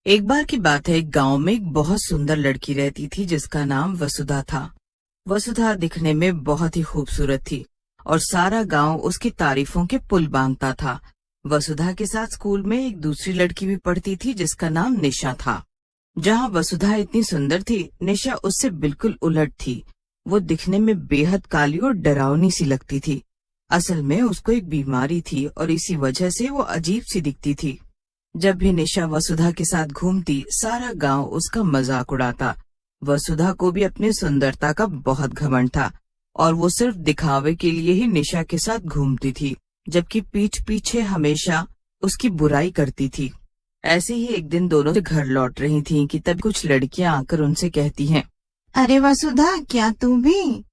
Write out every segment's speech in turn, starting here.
एक बार की बात है, एक गांव में एक बहुत सुंदर लड़की रहती थी जिसका नाम वसुधा था। वसुधा दिखने में बहुत ही खूबसूरत थी और सारा गांव उसकी तारीफों के पुल बांधता था। वसुधा के साथ स्कूल में एक दूसरी लड़की भी पढ़ती थी जिसका नाम निशा था। जहां वसुधा इतनी सुंदर थी, निशा उससे बिल्कुल उलट थी। वो दिखने में बेहद काली और डरावनी सी लगती थी। असल में उसको एक बीमारी थी और इसी वजह से वो अजीब सी दिखती थी। जब भी निशा वसुधा के साथ घूमती, सारा गांव उसका मजाक उड़ाता। वसुधा को भी अपनी सुंदरता का बहुत घमंड था और वो सिर्फ दिखावे के लिए ही निशा के साथ घूमती थी, जबकि पीठ पीछे हमेशा उसकी बुराई करती थी। ऐसे ही एक दिन दोनों से घर लौट रही थीं कि तब कुछ लड़कियां आकर उनसे कहती हैं, अरे वसुधा, क्या तू भी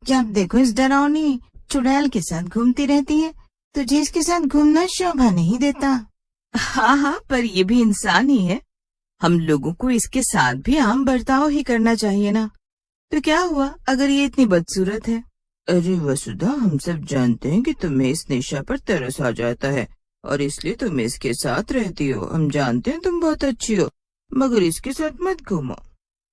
जब देखो इस डरावनी चुड़ैल के साथ घूमती रहती है? तुझे इसके साथ घूमना शोभा नहीं देता। हाँ, पर ये भी इंसान ही है। हम लोगों को इसके साथ भी आम बर्ताव ही करना चाहिए ना। तो क्या हुआ अगर ये इतनी बदसूरत है? अरे वसुधा, हम सब जानते हैं कि तुम्हें इस निशा पर तरस आ जाता है और इसलिए तुम इसके साथ रहती हो। हम जानते हैं तुम बहुत अच्छी हो, मगर इसके साथ मत घूमो।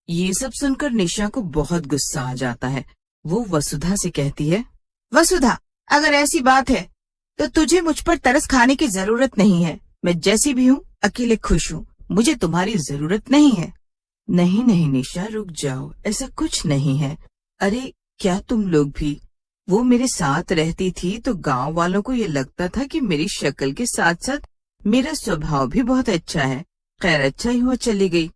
ये सब सुनकर निशा को बहुत गुस्सा आ जाता है। वो वसुधा से कहती है, वसुधा, अगर ऐसी बात है तो तुझे मुझ पर तरस खाने की जरूरत नहीं है। मैं जैसी भी हूँ, अकेले खुश हूँ। मुझे तुम्हारी जरूरत नहीं है। नहीं नहीं निशा, रुक जाओ, ऐसा कुछ नहीं है। अरे क्या तुम लोग भी? वो मेरे साथ रहती थी तो गांव वालों को ये लगता था कि मेरी शक्ल के साथ साथ मेरा स्वभाव भी बहुत अच्छा है। खैर, अच्छा ही हुआ चली गई।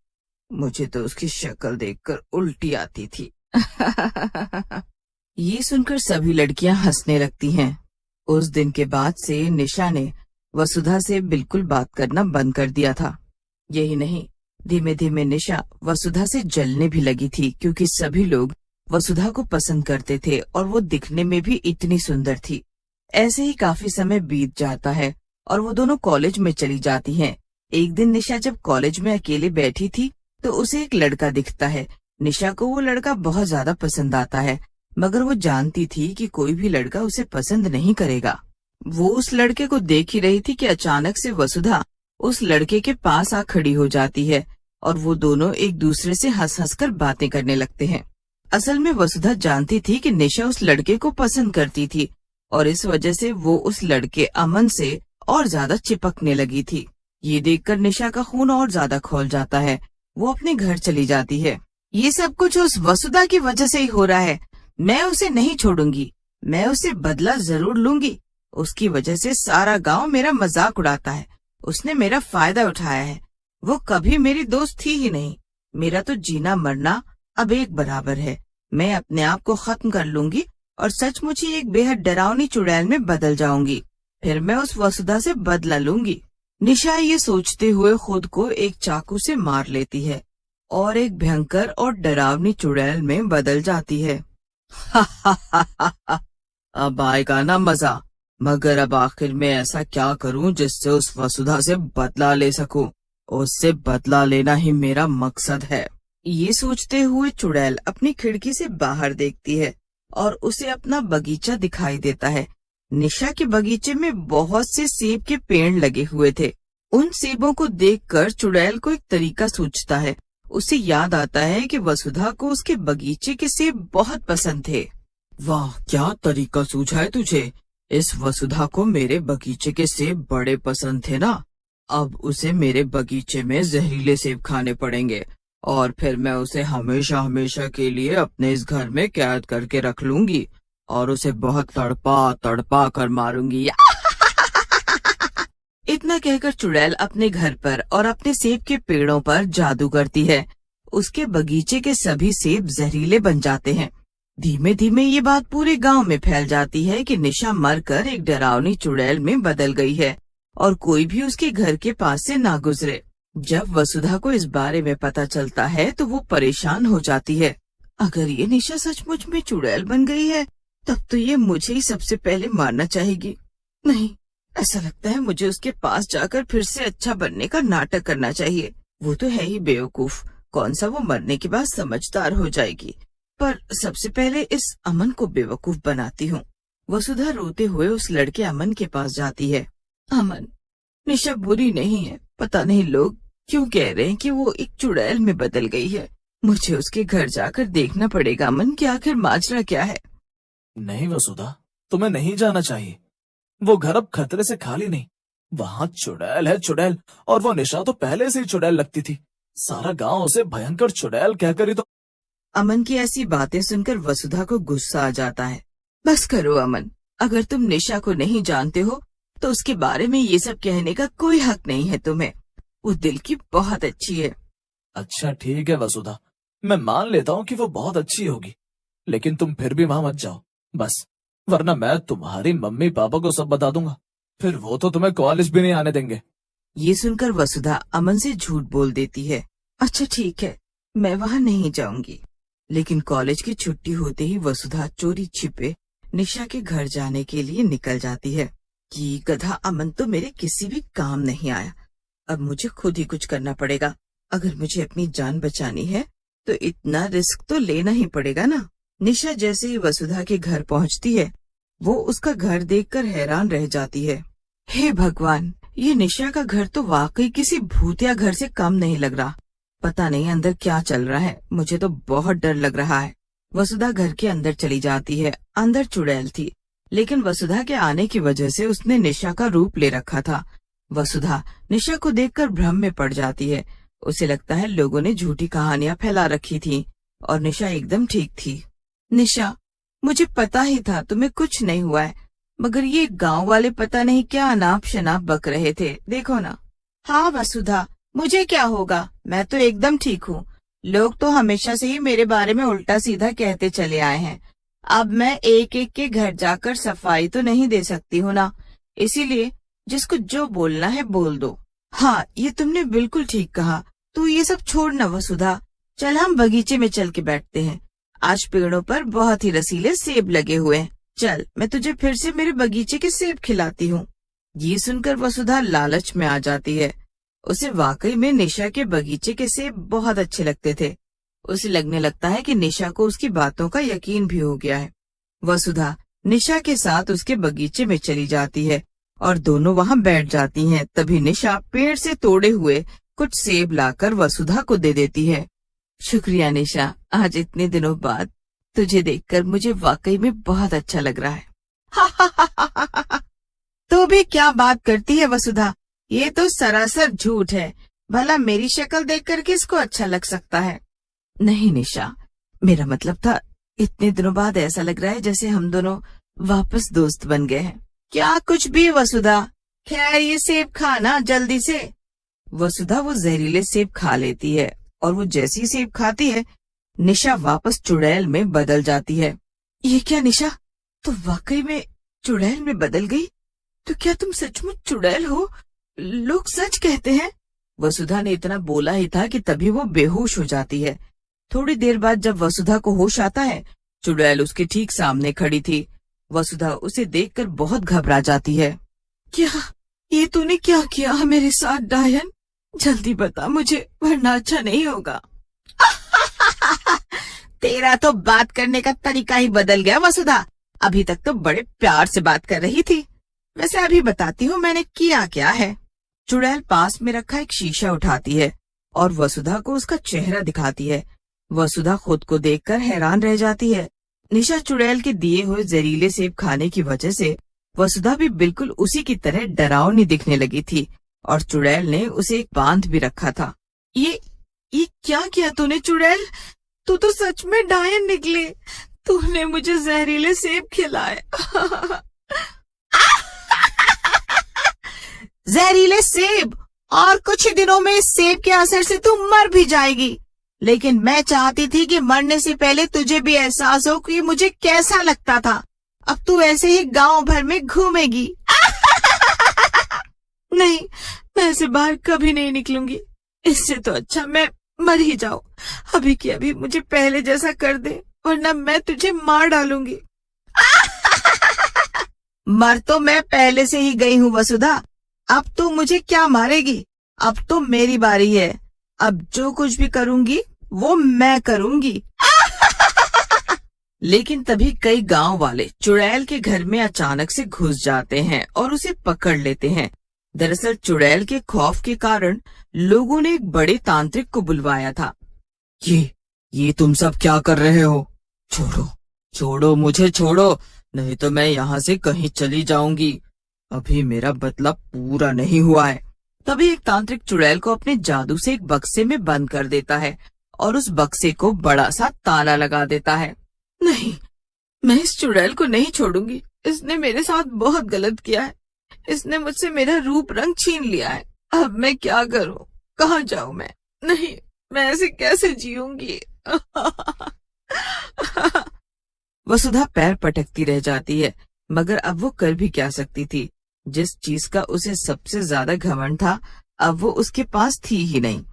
मुझे तो उसकी शक्ल देखकर उल्टी आती थी। ये सुनकर सभी लड़कियां हंसने लगती हैं। उस दिन के बाद से निशा ने वसुधा से बिल्कुल बात करना बंद कर दिया था। यही नहीं, धीमे धीमे निशा वसुधा से जलने भी लगी थी, क्योंकि सभी लोग वसुधा को पसंद करते थे और वो दिखने में भी इतनी सुंदर थी। ऐसे ही काफी समय बीत जाता है और वो दोनों कॉलेज में चली जाती हैं। एक दिन निशा जब कॉलेज में अकेले बैठी थी तो उसे एक लड़का दिखता है। निशा को वो लड़का बहुत ज्यादा पसंद आता है, मगर वो जानती थी कि कोई भी लड़का उसे पसंद नहीं करेगा। वो उस लड़के को देख ही रही थी कि अचानक से वसुधा उस लड़के के पास आ खड़ी हो जाती है और वो दोनों एक दूसरे से हंस हंस कर बातें करने लगते हैं। असल में वसुधा जानती थी कि निशा उस लड़के को पसंद करती थी और इस वजह से वो उस लड़के अमन से और ज्यादा चिपकने लगी थी। ये देखकर निशा का खून और ज्यादा खौल जाता है। वो अपने घर चली जाती है। ये सब कुछ उस वसुधा की वजह से ही हो रहा है। मैं उसे नहीं छोड़ूंगी। मैं उसे बदला जरूर लूंगी। उसकी वजह से सारा गांव मेरा मजाक उड़ाता है। उसने मेरा फायदा उठाया है। वो कभी मेरी दोस्त थी ही नहीं। मेरा तो जीना मरना अब एक बराबर है। मैं अपने आप को खत्म कर लूंगी और सचमुच ही एक बेहद डरावनी चुड़ैल में बदल जाऊंगी। फिर मैं उस वसुधा से बदला लूंगी। निशा ये सोचते हुए खुद को एक चाकू से मार लेती है और एक भयंकर और डरावनी चुड़ैल में बदल जाती है। अब आएगा ना मजा। मगर अब आखिर में ऐसा क्या करूं जिससे उस वसुधा से बदला ले सकूं? उससे बदला लेना ही मेरा मकसद है। ये सोचते हुए चुड़ैल अपनी खिड़की से बाहर देखती है और उसे अपना बगीचा दिखाई देता है। निशा के बगीचे में बहुत से सेब के पेड़ लगे हुए थे। उन सेबों को देखकर चुड़ैल को एक तरीका सूझता है। उसे याद आता है कि वसुधा को उसके बगीचे के सेब बहुत पसंद थे। वाह, क्या तरीका सूझा है तुझे। इस वसुधा को मेरे बगीचे के सेब बड़े पसंद थे ना। अब उसे मेरे बगीचे में जहरीले सेब खाने पड़ेंगे और फिर मैं उसे हमेशा हमेशा के लिए अपने इस घर में कैद करके रख लूंगी और उसे बहुत तड़पा तड़पा कर मारूंगी। इतना कहकर चुड़ैल अपने घर पर और अपने सेब के पेड़ों पर जादू करती है। उसके बगीचे के सभी सेब जहरीले बन जाते हैं। धीमे धीमे ये बात पूरे गांव में फैल जाती है कि निशा मरकर एक डरावनी चुड़ैल में बदल गई है और कोई भी उसके घर के पास से ना गुजरे। जब वसुधा को इस बारे में पता चलता है तो वो परेशान हो जाती है। अगर ये निशा सचमुच में चुड़ैल बन गई है तब तो ये मुझे ही सबसे पहले मारना चाहेगी। नहीं, ऐसा लगता है मुझे उसके पास जाकर फिर से अच्छा बनने का नाटक करना चाहिए। वो तो है ही बेवकूफ, कौन सा वो मरने के बाद समझदार हो जाएगी। पर सबसे पहले इस अमन को बेवकूफ बनाती हूँ। वसुधा रोते हुए उस लड़के अमन के पास जाती है। अमन, निशा बुरी नहीं है। पता नहीं लोग क्यों कह रहे हैं कि वो एक चुड़ैल में बदल गई है। मुझे उसके घर जाकर देखना पड़ेगा अमन कि आखिर माजरा क्या है। नहीं वसुधा, तुम्हें नहीं जाना चाहिए। वो घर अब खतरे से खाली नहीं। वहाँ चुड़ैल है, चुड़ैल। और वो निशा तो पहले से ही चुड़ैल लगती थी। सारा गांव उसे भयंकर चुड़ैल कहकर ही तो। अमन की ऐसी बातें सुनकर वसुधा को गुस्सा आ जाता है। बस करो अमन, अगर तुम निशा को नहीं जानते हो तो उसके बारे में ये सब कहने का कोई हक नहीं है तुम्हें। वो दिल की बहुत अच्छी है। अच्छा ठीक है वसुधा, मैं मान लेता हूँ कि वो बहुत अच्छी होगी, लेकिन तुम फिर भी वहां मत जाओ बस, वरना मैं तुम्हारी मम्मी पापा को सब बता दूंगा। फिर वो तो तुम्हें कॉलेज भी नहीं आने देंगे। ये सुनकर वसुधा अमन से झूठ बोल देती है। अच्छा ठीक है, मैं वहाँ नहीं जाऊंगी। लेकिन कॉलेज की छुट्टी होते ही वसुधा चोरी छिपे निशा के घर जाने के लिए निकल जाती है कि गधा अमन तो मेरे किसी भी काम नहीं आया। अब मुझे खुद ही कुछ करना पड़ेगा। अगर मुझे अपनी जान बचानी है तो इतना रिस्क तो लेना ही पड़ेगा ना। निशा जैसे ही वसुधा के घर पहुंचती है, वो उसका घर देखकर हैरान रह जाती है। हे भगवान, ये निशा का घर तो वाकई किसी भूतिया घर से कम नहीं लग रहा। पता नहीं अंदर क्या चल रहा है, मुझे तो बहुत डर लग रहा है। वसुधा घर के अंदर चली जाती है। अंदर चुड़ैल थी, लेकिन वसुधा के आने की वजह से उसने निशा का रूप ले रखा था। वसुधा निशा को देखकर भ्रम में पड़ जाती है। उसे लगता है लोगों ने झूठी कहानियां फैला रखी थी और निशा एकदम ठीक थी। निशा, मुझे पता ही था तुम्हें कुछ नहीं हुआ है, मगर ये गांव वाले पता नहीं क्या अनाप शनाप बक रहे थे, देखो ना। हाँ वसुधा, मुझे क्या होगा, मैं तो एकदम ठीक हूँ। लोग तो हमेशा से ही मेरे बारे में उल्टा सीधा कहते चले आए हैं। अब मैं एक एक के घर जाकर सफाई तो नहीं दे सकती हूँ ना, इसीलिए जिसको जो बोलना है बोल दो। हाँ, ये तुमने बिल्कुल ठीक कहा। तू ये सब छोड़ ना वसुधा, चल हम बगीचे में चल के बैठते हैं। आज पेड़ों पर बहुत ही रसीले सेब लगे हुए हैं। चल, मैं तुझे फिर से मेरे बगीचे के सेब खिलाती हूँ। ये सुनकर वसुधा लालच में आ जाती है। उसे वाकई में निशा के बगीचे के सेब बहुत अच्छे लगते थे। उसे लगने लगता है कि निशा को उसकी बातों का यकीन भी हो गया है। वसुधा निशा के साथ उसके बगीचे में चली जाती है और दोनों वहाँ बैठ जाती हैं। तभी निशा पेड़ से तोड़े हुए कुछ सेब लाकर वसुधा को दे देती है। शुक्रिया निशा, आज इतने दिनों बाद तुझे देखकर मुझे वाकई में बहुत अच्छा लग रहा है। तो भी क्या बात करती है वसुधा, ये तो सरासर झूठ है। भला मेरी शक्ल देखकर किसको अच्छा लग सकता है। नहीं निशा, मेरा मतलब था इतने दिनों बाद ऐसा लग रहा है जैसे हम दोनों वापस दोस्त बन गए हैं। क्या कुछ भी वसुधा, खैर ये सेब खाना जल्दी से। वसुधा वो जहरीले सेब खा लेती है और वो जैसी सेब खाती है, निशा वापस चुड़ैल में बदल जाती है। ये क्या निशा, तो वाकई में चुड़ैल में बदल गई? तो क्या तुम सचमुच चुड़ैल हो? लोग सच कहते हैं। वसुधा ने इतना बोला ही था कि तभी वो बेहोश हो जाती है। थोड़ी देर बाद जब वसुधा को होश आता है, चुड़ैल उसके ठीक सामने खड़ी थी। वसुधा उसे देखकर बहुत घबरा जाती है। क्या ये तूने क्या किया मेरे साथ डायन? जल्दी बता मुझे, वरना अच्छा नहीं होगा। तेरा तो बात करने का तरीका ही बदल गया वसुधा। अभी तक तो बड़े प्यार से बात कर रही थी। वैसे अभी बताती हूँ मैंने किया क्या है। चुड़ैल पास में रखा एक शीशा उठाती है और वसुधा को उसका चेहरा दिखाती है। वसुधा खुद को देखकर हैरान रह जाती है। निशा चुड़ैल के दिए हुए जहरीले सेब खाने की वजह से वसुधा भी बिल्कुल उसी की तरह डरावनी दिखने लगी थी और चुड़ैल ने उसे एक बांध भी रखा था। ये क्या किया तूने चुड़ैल? तू तो सच में डायन निकली। तूने मुझे जहरीले सेब खिलाए। जहरीले सेब? और कुछ ही दिनों में इस सेब के असर से तू मर भी जाएगी। लेकिन मैं चाहती थी कि मरने से पहले तुझे भी एहसास हो कि मुझे कैसा लगता था। अब तू ऐसे ही गांव भर में घूमेगी। नहीं, मैं ऐसे बाहर कभी नहीं निकलूंगी। इससे तो अच्छा मैं मर ही जाऊं। अभी की अभी मुझे पहले जैसा कर दे, वरना मैं तुझे मार डालूंगी। मर तो मैं पहले से ही गई हूँ वसुधा। अब तू मुझे क्या मारेगी? अब तो मेरी बारी है। अब जो कुछ भी करूंगी वो मैं करूंगी। लेकिन तभी कई गांव वाले चुड़ैल के घर में अचानक से घुस जाते हैं और उसे पकड़ लेते हैं। दरअसल चुड़ैल के खौफ के कारण लोगों ने एक बड़े तांत्रिक को बुलवाया था। ये तुम सब क्या कर रहे हो? छोड़ो मुझे, छोड़ो, नहीं तो मैं यहाँ से कहीं चली जाऊंगी। अभी मेरा बदला पूरा नहीं हुआ है। तभी एक तांत्रिक चुड़ैल को अपने जादू से एक बक्से में बंद कर देता है और उस बक्से को बड़ा सा ताला लगा देता है। नहीं, मैं इस चुड़ैल को नहीं छोड़ूंगी। इसने मेरे साथ बहुत गलत किया है। इसने मुझसे मेरा रूप रंग छीन लिया है। अब मैं क्या करूं? कहाँ जाऊं मैं? नहीं, मैं ऐसे कैसे जीऊंगी? वसुधा पैर पटकती रह जाती है, मगर अब वो कर भी क्या सकती थी। जिस चीज का उसे सबसे ज्यादा घमंड था, अब वो उसके पास थी ही नहीं।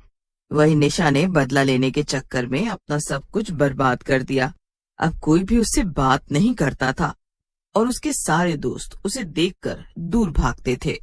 वही निशा ने बदला लेने के चक्कर में अपना सब कुछ बर्बाद कर दिया। अब कोई भी उससे बात नहीं करता था और उसके सारे दोस्त उसे देखकर दूर भागते थे।